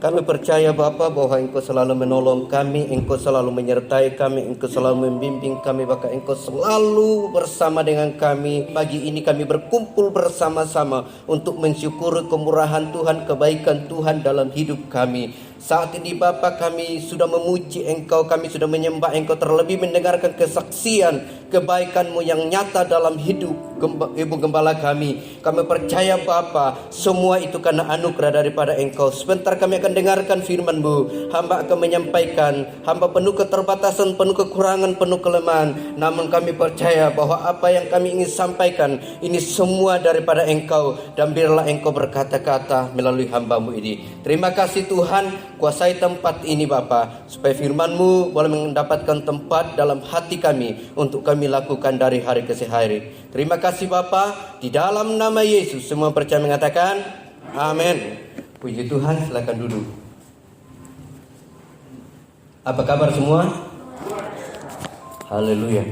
Kami percaya Bapa bahwa Engkau selalu menolong kami, Engkau selalu menyertai kami, Engkau selalu membimbing kami, bahkan Engkau selalu bersama dengan kami. Pagi ini kami berkumpul bersama-sama untuk mensyukuri kemurahan Tuhan, kebaikan Tuhan dalam hidup kami. Saat ini Bapa, kami sudah memuji Engkau, kami sudah menyembah Engkau, terlebih mendengarkan kesaksian kebaikan-Mu yang nyata dalam hidup Ibu Gembala kami. Kami percaya Bapa, semua itu karena anugerah daripada Engkau. Sebentar kami akan dengarkan firman-Mu. Hamba akan menyampaikan, hamba penuh keterbatasan, penuh kekurangan, penuh kelemahan. Namun kami percaya bahwa apa yang kami ingin sampaikan ini semua daripada Engkau. Dan biarlah Engkau berkata-kata melalui hamba-Mu ini. Terima kasih Tuhan, kuasai tempat ini Bapa, supaya firman-Mu boleh mendapatkan tempat dalam hati kami untuk kami lakukan dari hari ke hari. Terima kasih Bapa, di dalam nama Yesus semua percaya mengatakan amin. Puji Tuhan, silakan duduk. Apa kabar semua? Haleluya.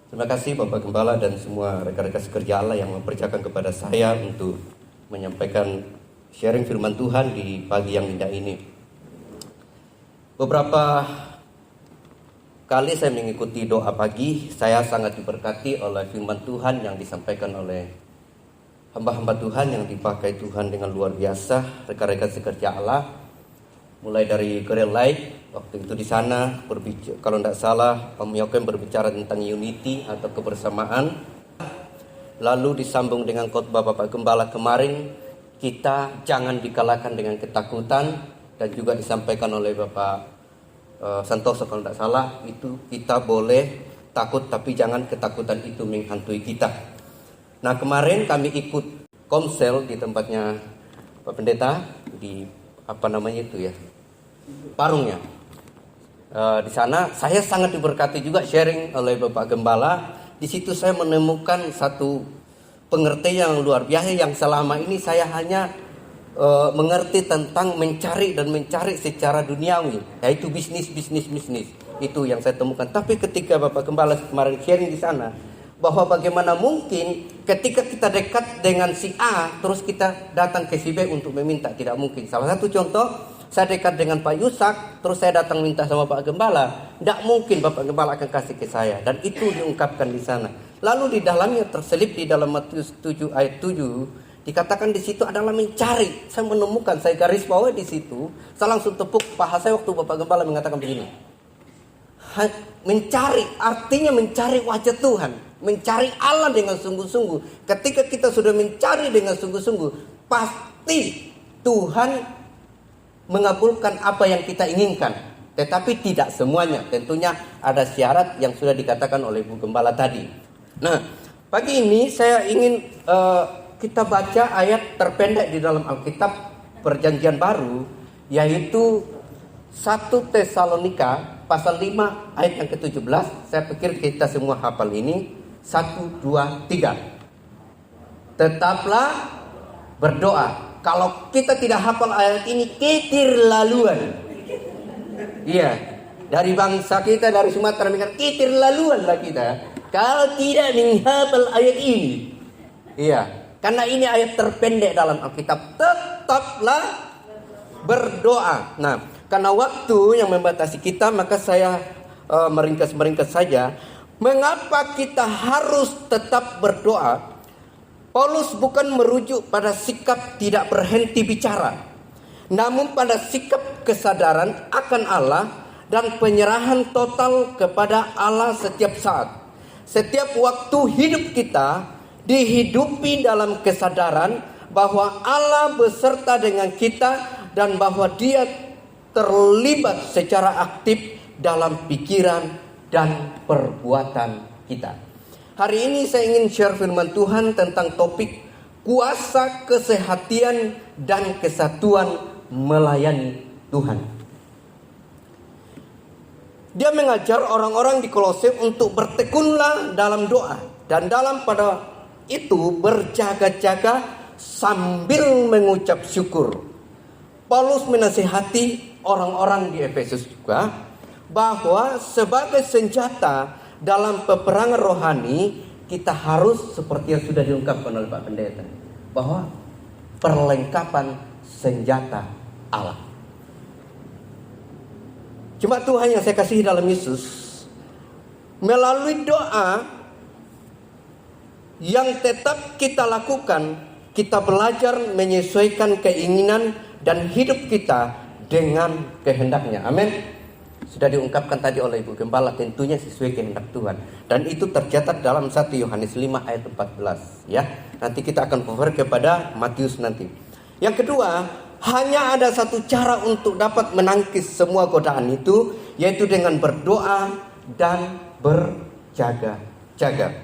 Terima kasih Bapak Gembala dan semua rekan-rekan sekerja Allah yang mempercayakan kepada saya untuk menyampaikan sharing firman Tuhan di pagi yang indah ini. Beberapa kali saya mengikuti doa pagi, saya sangat diberkati oleh firman Tuhan yang disampaikan oleh hamba-hamba Tuhan yang dipakai Tuhan dengan luar biasa, rekan-rekan sekerja Allah. Mulai dari Korea Light, waktu itu di sana berbicara, kalau tidak salah Om Yokem berbicara tentang unity atau kebersamaan. Lalu disambung dengan khotbah Bapak Gembala kemarin, kita jangan dikalahkan dengan ketakutan, dan juga disampaikan oleh Bapak Santoso kalau tidak salah, itu kita boleh takut tapi jangan ketakutan itu menghantui kita. Nah kemarin kami ikut komsel di tempatnya Pak Pendeta di Parungnya. Di sana saya sangat diberkati juga sharing oleh Bapak Gembala. Di situ saya menemukan satu pengertian yang luar biasa yang selama ini saya hanya mengerti tentang mencari secara duniawi, yaitu bisnis. Itu yang saya temukan. Tapi ketika Bapak Gembala kemarin sharing di sana, bahwa bagaimana mungkin ketika kita dekat dengan si A, terus kita datang ke si B untuk meminta, tidak mungkin. Salah satu contoh, saya dekat dengan Pak Yusak, terus saya datang minta sama Pak Gembala, tidak mungkin Bapak Gembala akan kasih ke saya. Dan itu diungkapkan di sana. Lalu di dalamnya terselip di dalam Matius 7 ayat 7, dikatakan di situ adalah mencari. Saya menemukan, saya garis bawah di situ. Saya langsung tepuk paha saya waktu Bapak Gembala mengatakan begini. Mencari artinya mencari wajah Tuhan, mencari Allah dengan sungguh-sungguh. Ketika kita sudah mencari dengan sungguh-sungguh, pasti Tuhan mengabulkan apa yang kita inginkan. Tetapi tidak semuanya. Tentunya ada syarat yang sudah dikatakan oleh Bu Gembala tadi. Nah, pagi ini saya ingin kita baca ayat terpendek di dalam Alkitab Perjanjian Baru, yaitu 1 Tesalonika pasal 5 ayat yang ke-17. Saya pikir kita semua hafal ini. 1, 2, 3. Tetaplah berdoa. Kalau kita tidak hafal ayat ini, keterlaluan. Iya, dari bangsa kita, dari Sumatera, keterlaluan lah kita kalau tidak menghafal ayat ini. Iya, karena ini ayat terpendek dalam Alkitab. Tetaplah berdoa. Nah, karena waktu yang membatasi kita, maka saya meringkas saja. Mengapa kita harus tetap berdoa? Paulus bukan merujuk pada sikap tidak berhenti bicara, namun pada sikap kesadaran akan Allah dan penyerahan total kepada Allah setiap saat. Setiap waktu hidup kita dihidupi dalam kesadaran bahwa Allah beserta dengan kita dan bahwa Dia terlibat secara aktif dalam pikiran dan perbuatan kita. Hari ini saya ingin share firman Tuhan tentang topik kuasa kesehatian dan kesatuan melayani Tuhan. Dia mengajar orang-orang di Kolose untuk bertekunlah dalam doa dan dalam pada itu berjaga-jaga sambil mengucap syukur. Paulus menasihati orang-orang di Efesus juga bahwa sebagai senjata dalam peperangan rohani kita harus seperti yang sudah diungkapkan oleh Pak Pendeta, bahwa perlengkapan senjata Allah. Cuma Tuhan yang saya kasihi dalam Yesus, melalui doa yang tetap kita lakukan, kita belajar menyesuaikan keinginan dan hidup kita dengan kehendaknya. Amin. Sudah diungkapkan tadi oleh Ibu Gembala, tentunya sesuai kehendak Tuhan. Dan itu tercatat dalam 1 Yohanes 5 ayat 14. Ya, nanti kita akan cover kepada Matius nanti. Yang kedua, hanya ada satu cara untuk dapat menangkis semua godaan itu, yaitu dengan berdoa dan berjaga-jaga.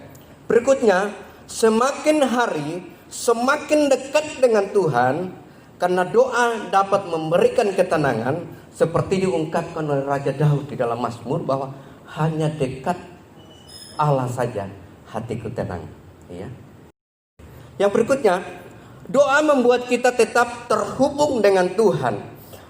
Berikutnya, semakin hari semakin dekat dengan Tuhan, karena doa dapat memberikan ketenangan, seperti diungkapkan oleh Raja Daud di dalam Mazmur, bahwa hanya dekat Allah saja hatiku tenang. Ya. Yang berikutnya, doa membuat kita tetap terhubung dengan Tuhan.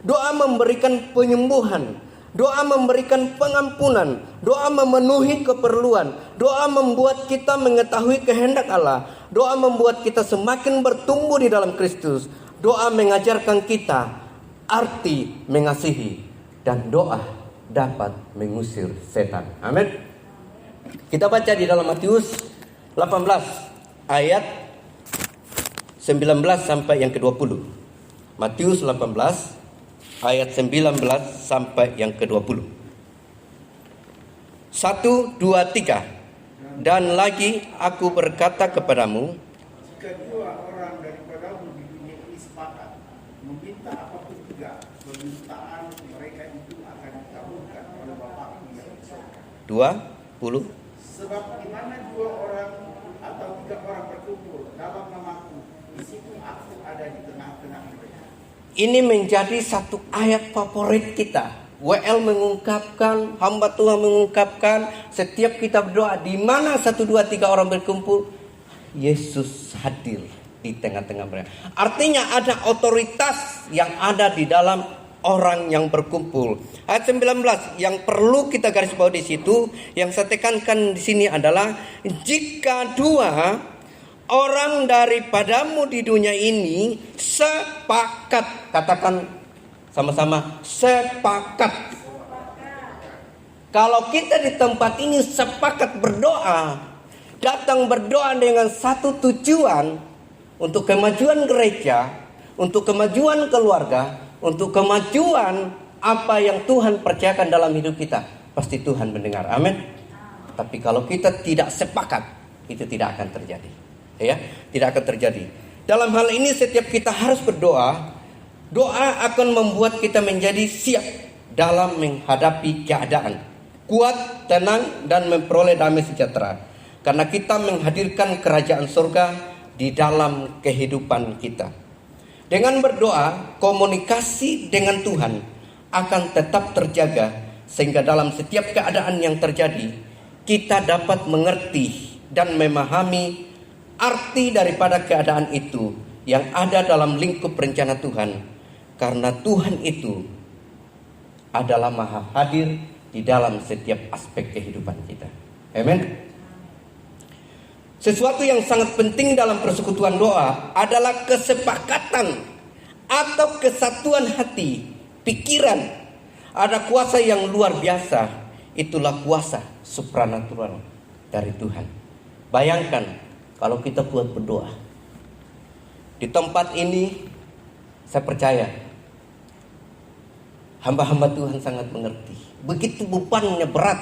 Doa memberikan penyembuhan. Doa memberikan pengampunan. Doa memenuhi keperluan. Doa membuat kita mengetahui kehendak Allah. Doa membuat kita semakin bertumbuh di dalam Kristus. Doa mengajarkan kita arti mengasihi, dan doa dapat mengusir setan. Amin. Kita baca di dalam Matius 18 ayat 19 sampai yang ke-20. Matius 18 ayat 19 sampai yang ke-20. 1, 2, 3. Dan lagi aku berkata kepadamu, jika dua orang daripadamu di dunia ini sepakat meminta apapun juga, permintaan mereka itu akan dikabulkan oleh Bapa yang di surga. 20. Sebab di mana dua orang atau tiga orang berkumpul dalam namaku, di situ aku ada di tengah-tengah mereka. Ini menjadi satu ayat favorit kita. WL mengungkapkan, hamba Tuhan mengungkapkan, setiap kita berdoa, di mana 1, 2, 3 orang berkumpul, Yesus hadir di tengah-tengah mereka. Artinya ada otoritas yang ada di dalam orang yang berkumpul. Ayat 19 yang perlu kita garis bawahi di situ, yang saya tekankan di sini adalah, jika dua orang daripadamu di dunia ini sepakat, katakan sama-sama, sepakat. Kalau kita di tempat ini sepakat berdoa, datang berdoa dengan satu tujuan, untuk kemajuan gereja, untuk kemajuan keluarga, untuk kemajuan apa yang Tuhan percayakan dalam hidup kita, pasti Tuhan mendengar. Amin. Tapi kalau kita tidak sepakat, itu tidak akan terjadi. Ya, tidak akan terjadi. Dalam hal ini setiap kita harus berdoa. Doa akan membuat kita menjadi siap dalam menghadapi keadaan, kuat, tenang, dan memperoleh damai sejahtera. Karena kita menghadirkan kerajaan surga di dalam kehidupan kita. Dengan berdoa, komunikasi dengan Tuhan akan tetap terjaga, sehingga dalam setiap keadaan yang terjadi, kita dapat mengerti dan memahami arti daripada keadaan itu yang ada dalam lingkup rencana Tuhan. Karena Tuhan itu adalah maha hadir di dalam setiap aspek kehidupan kita. Amin. Sesuatu yang sangat penting dalam persekutuan doa adalah kesepakatan atau kesatuan hati, pikiran. Ada kuasa yang luar biasa, itulah kuasa supranatural dari Tuhan. Bayangkan kalau kita buat berdoa. Di tempat ini saya percaya hamba-hamba Tuhan sangat mengerti. Begitu bebannya berat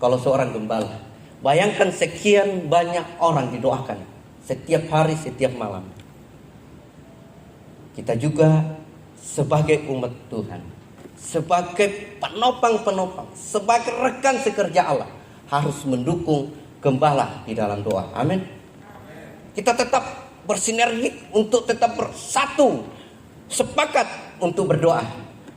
kalau seorang gembala. Bayangkan sekian banyak orang didoakan setiap hari, setiap malam. Kita juga sebagai umat Tuhan, sebagai penopang-penopang, sebagai rekan sekerja Allah, harus mendukung gembala di dalam doa. Amin. Kita tetap bersinergi untuk tetap bersatu, sepakat untuk berdoa.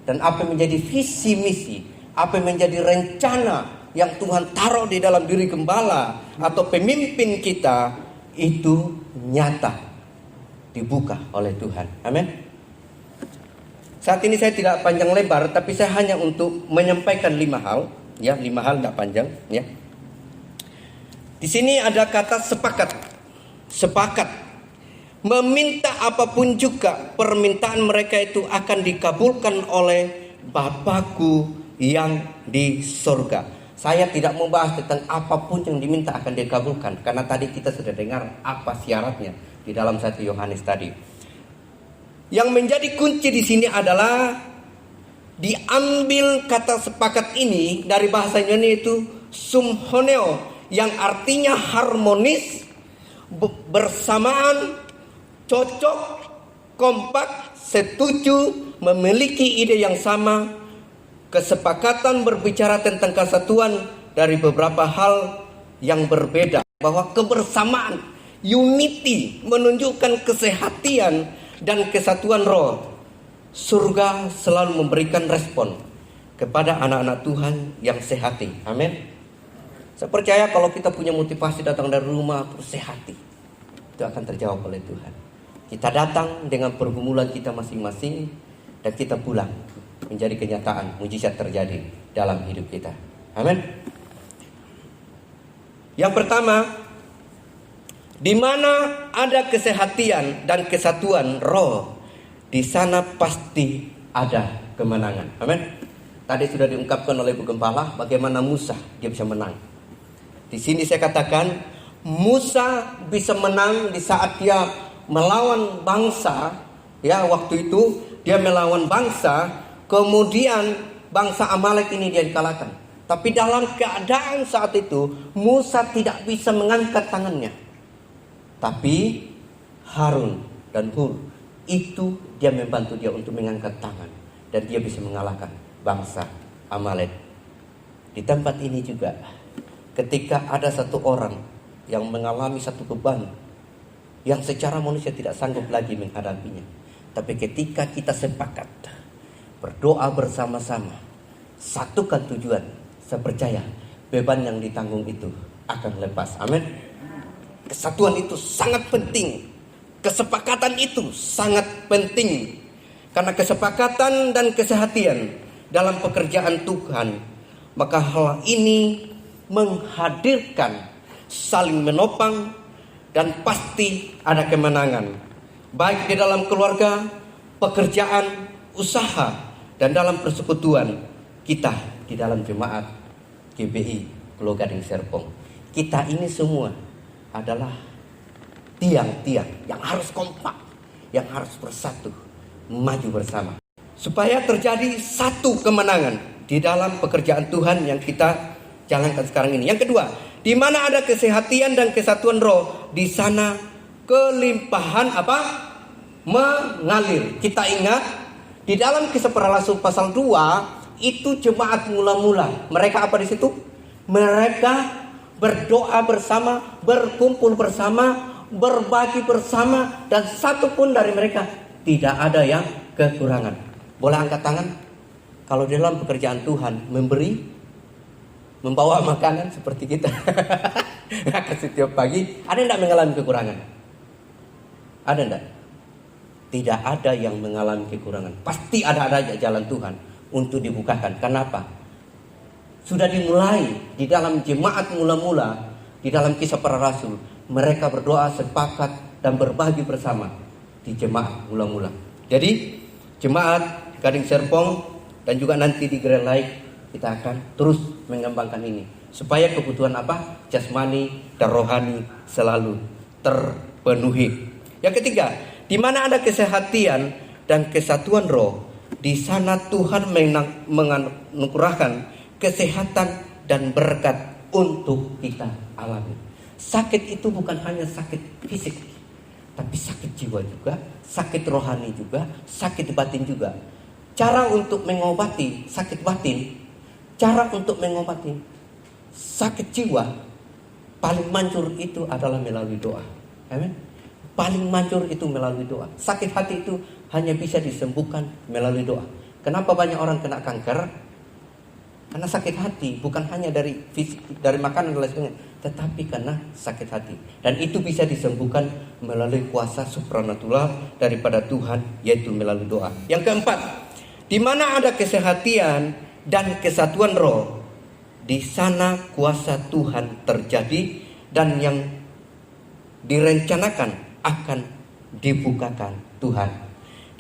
Dan apa yang menjadi visi misi, apa yang menjadi rencana yang Tuhan taruh di dalam diri gembala atau pemimpin kita, itu nyata dibuka oleh Tuhan. Amin. Saat ini saya tidak panjang lebar, tapi saya hanya untuk menyampaikan 5 hal, ya, 5 hal, tidak panjang, ya. Di sini ada kata sepakat. Sepakat. Meminta apapun juga permintaan mereka itu akan dikabulkan oleh Bapakku yang di surga. Saya tidak membahas tentang apapun yang diminta akan dikabulkan, karena tadi kita sudah dengar apa syaratnya di dalam 1 Yohanes tadi. Yang menjadi kunci di sini adalah diambil kata sepakat ini dari bahasa Yunani itu sumhoneo, yang artinya harmonis, bersamaan, cocok, kompak, setuju, memiliki ide yang sama, kesepakatan berbicara tentang kesatuan dari beberapa hal yang berbeda, bahwa kebersamaan, unity, menunjukkan kesehatian dan kesatuan roh. Surga selalu memberikan respon kepada anak-anak Tuhan yang sehati. Amin. Saya percaya kalau kita punya motivasi datang dari rumah terus sehati, itu akan terjawab oleh Tuhan. Kita datang dengan pergumulan kita masing-masing dan kita pulang menjadi kenyataan, mujizat terjadi dalam hidup kita. Amin. Yang pertama, di mana ada kesehatian dan kesatuan roh, di sana pasti ada kemenangan. Amin. Tadi sudah diungkapkan oleh Bu Gembala bagaimana Musa dia bisa menang. Di sini saya katakan Musa bisa menang di saat dia melawan bangsa. Ya, waktu itu dia melawan bangsa, kemudian bangsa Amalek ini dia dikalahkan. Tapi dalam keadaan saat itu Musa tidak bisa mengangkat tangannya. Tapi Harun dan Hur itu dia membantu dia untuk mengangkat tangan, dan dia bisa mengalahkan bangsa Amalek. Di tempat ini juga, ketika ada satu orang yang mengalami satu beban yang secara manusia tidak sanggup lagi menghadapinya, tapi ketika kita sepakat berdoa bersama-sama, satukan tujuan, saya percaya beban yang ditanggung itu akan lepas. Amin. Kesatuan itu sangat penting. Kesepakatan itu sangat penting. Karena kesepakatan dan kesehatian dalam pekerjaan Tuhan, maka hal ini menghadirkan saling menopang dan pasti ada kemenangan. Baik di dalam keluarga, pekerjaan, usaha, dan dalam persekutuan kita di dalam jemaat GBI Pulau Gading Serpong. Kita ini semua adalah tiang-tiang yang harus kompak, yang harus bersatu, maju bersama, supaya terjadi satu kemenangan di dalam pekerjaan Tuhan yang kita jalankan sekarang ini. Yang kedua, di mana ada kesehatian dan kesatuan roh, di sana kelimpahan apa? Mengalir. Kita ingat di dalam Kisah Para Rasul pasal 2 itu jemaat mula-mula. Mereka apa di situ? Mereka berdoa bersama, berkumpul bersama, berbagi bersama, dan satu pun dari mereka tidak ada yang kekurangan. Boleh angkat tangan kalau di dalam pekerjaan Tuhan memberi, membawa makanan seperti kita setiap pagi, ada tidak mengalami kekurangan? Ada tidak? Tidak ada yang mengalami kekurangan. Pasti ada jalan Tuhan untuk dibukakan. Kenapa? Sudah dimulai di dalam jemaat mula-mula, di dalam Kisah Para Rasul. Mereka berdoa sepakat dan berbagi bersama di jemaat mula-mula. Jadi jemaat Gading Serpong dan juga nanti di Grand Lake, kita akan terus mengembangkan ini supaya kebutuhan apa? Jasmani dan rohani selalu terpenuhi. Yang ketiga, di mana ada kesehatian dan kesatuan roh, di sana Tuhan menganugerahkan kesehatan dan berkat untuk kita alami. Sakit itu bukan hanya sakit fisik, tapi sakit jiwa juga, sakit rohani juga, sakit batin juga. Cara untuk mengobati sakit batin, cara untuk mengobati sakit jiwa paling manjur itu adalah melalui doa. Amin. Paling manjur itu melalui doa. Sakit hati itu hanya bisa disembuhkan melalui doa. Kenapa banyak orang kena kanker? Karena sakit hati, bukan hanya dari fisik, dari makanan dan lain sebagainya, tetapi karena sakit hati. Dan itu bisa disembuhkan melalui kuasa supranatural daripada Tuhan, yaitu melalui doa. Yang keempat, di mana ada kesehatian dan kesatuan roh, di sana kuasa Tuhan terjadi dan yang direncanakan akan dibukakan Tuhan.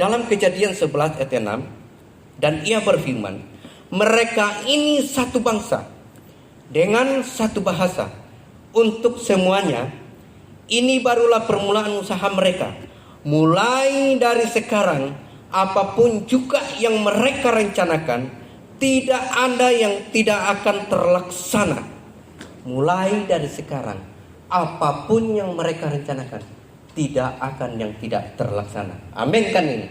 Dalam Kejadian 11 ayat 6, dan ia berfirman, mereka ini satu bangsa dengan satu bahasa. Untuk semuanya ini barulah permulaan usaha mereka. Mulai dari sekarang, apapun juga yang mereka rencanakan, tidak ada yang tidak akan terlaksana. Mulai dari sekarang, apapun yang mereka rencanakan, tidak akan yang tidak terlaksana. Amin kan ini?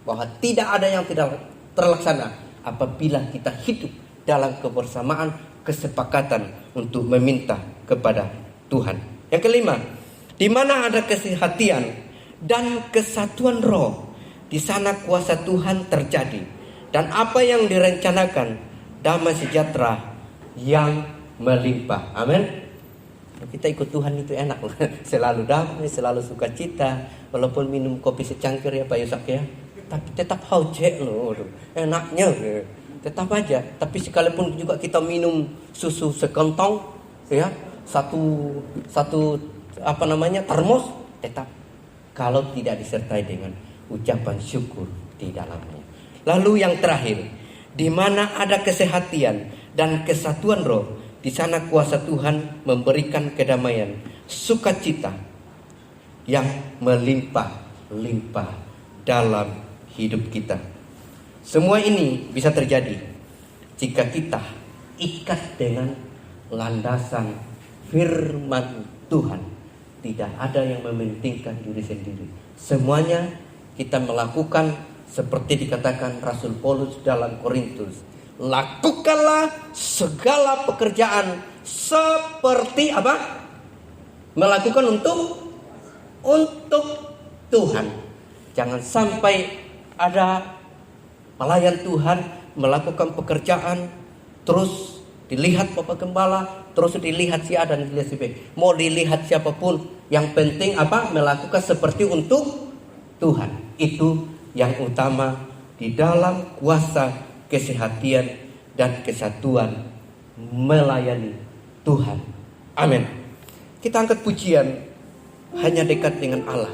Bahwa tidak ada yang tidak terlaksana apabila kita hidup dalam kebersamaan, kesepakatan untuk meminta kepada Tuhan. Yang kelima, di mana ada kesehatian dan kesatuan roh, di sana kuasa Tuhan terjadi, dan apa yang direncanakan, damai sejahtera yang melimpah. Amin. Kita ikut Tuhan itu enak loh. Selalu damai, selalu sukacita. Walaupun minum kopi secangkir ya Pak Yusak ya, tapi tetap haujek loh. Enaknya tetap aja. Tapi sekalipun juga kita minum susu sekentong ya, satu termos, tetap kalau tidak disertai dengan ucapan syukur di dalamnya. Lalu yang terakhir, di mana ada kesehatian dan kesatuan roh, di sana kuasa Tuhan memberikan kedamaian, sukacita yang melimpah-limpah dalam hidup kita. Semua ini bisa terjadi jika kita ikat dengan landasan firman Tuhan. Tidak ada yang mementingkan diri sendiri. Semuanya kita melakukan seperti dikatakan Rasul Paulus dalam Korintus. Lakukanlah segala pekerjaan seperti apa? Melakukan untuk Tuhan. Jangan sampai ada pelayan Tuhan melakukan pekerjaan terus dilihat Bapak Gembala, terus dilihat si A dan dilihat si B. Mau dilihat siapapun, yang penting apa? Melakukan seperti untuk Tuhan. Itu yang utama di dalam kuasa kesehatian dan kesatuan melayani Tuhan. Amin. Kita angkat pujian, hanya dekat dengan Allah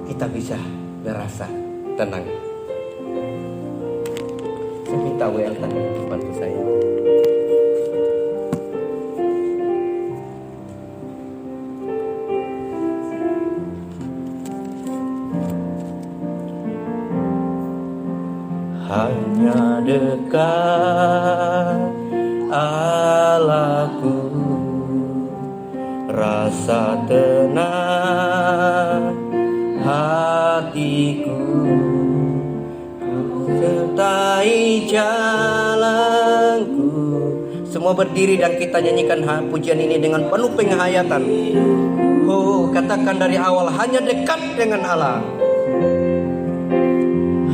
kita bisa merasa tenang. Saya minta WL tadi bantu saya. Hanya dekat Allahku, rasa tenang hatiku, ku sertai jalanku. Semua berdiri dan kita nyanyikan pujian ini dengan penuh penghayatan. Oh, katakan dari awal, hanya dekat dengan Allah.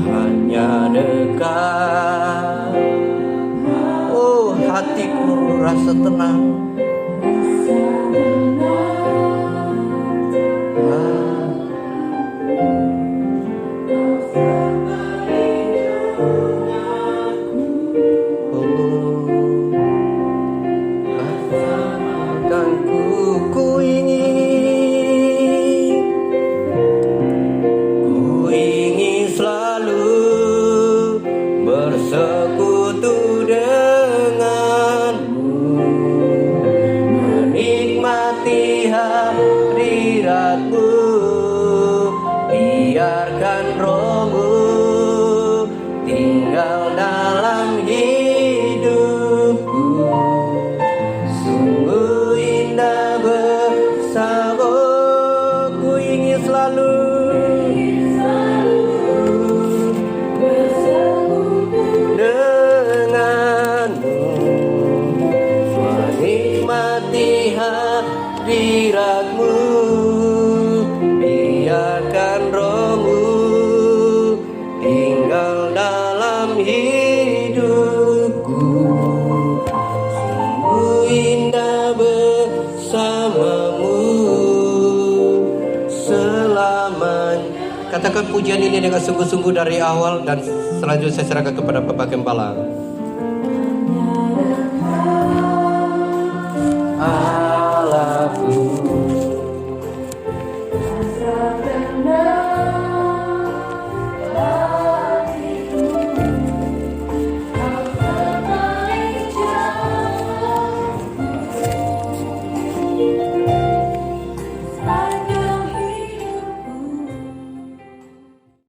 Hanya dekat, oh hatiku rasa tenang. Katakan pujian ini dengan sungguh-sungguh dari awal, dan selanjutnya saya serahkan kepada Bapak Gembala. Allah aku.